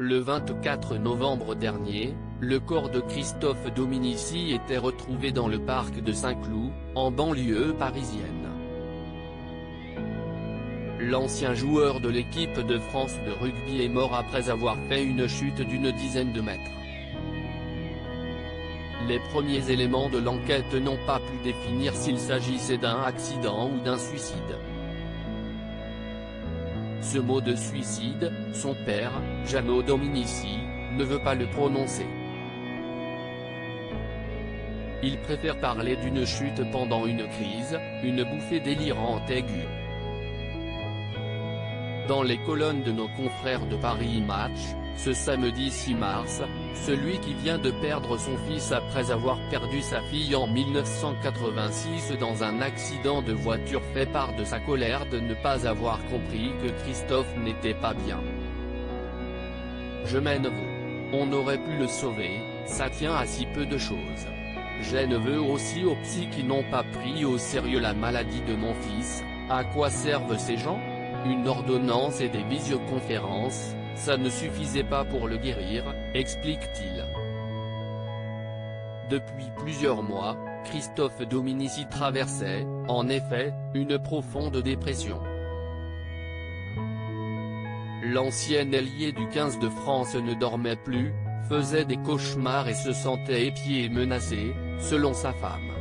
Le 24 novembre dernier, le corps de Christophe Dominici était retrouvé dans le parc de Saint-Cloud, en banlieue parisienne. L'ancien joueur de l'équipe de France de rugby est mort après avoir fait une chute d'une dizaine de mètres. Les premiers éléments de l'enquête n'ont pas pu définir s'il s'agissait d'un accident ou d'un suicide. Ce mot de suicide, son père, Jeannot Dominici, ne veut pas le prononcer. Il préfère parler d'une chute pendant une crise, une bouffée délirante aiguë. Dans les colonnes de nos confrères de Paris Match, ce samedi 6 mars, celui qui vient de perdre son fils après avoir perdu sa fille en 1986 dans un accident de voiture fait part de sa colère de ne pas avoir compris que Christophe n'était pas bien. Je m'en veux. On aurait pu le sauver, ça tient à si peu de choses. J'en veux aussi aux psys qui n'ont pas pris au sérieux la maladie de mon fils. À quoi servent ces gens? Une ordonnance et des visioconférences, ça ne suffisait pas pour le guérir, explique-t-il. Depuis plusieurs mois, Christophe Dominici traversait, en effet, une profonde dépression. L'ancien ailier du 15 de France ne dormait plus, faisait des cauchemars et se sentait épié et menacé, selon sa femme.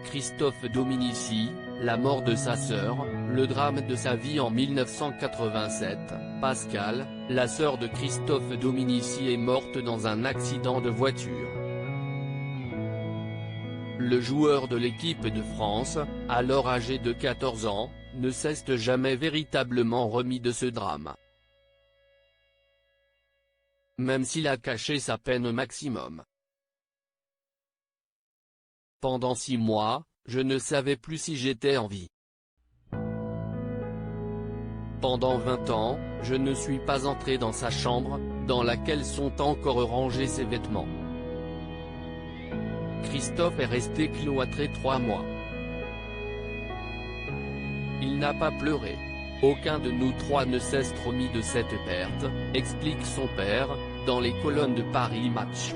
Christophe Dominici, la mort de sa sœur, le drame de sa vie en 1987, Pascal, la sœur de Christophe Dominici est morte dans un accident de voiture. Le joueur de l'équipe de France, alors âgé de 14 ans, ne s'est jamais véritablement remis de ce drame. Même s'il a caché sa peine maximum. Pendant 6 mois, je ne savais plus si j'étais en vie. Pendant 20 ans, je ne suis pas entré dans sa chambre, dans laquelle sont encore rangés ses vêtements. Christophe est resté cloîtré 3 mois. Il n'a pas pleuré. Aucun de nous trois ne s'est remis de cette perte, explique son père, dans les colonnes de Paris Match.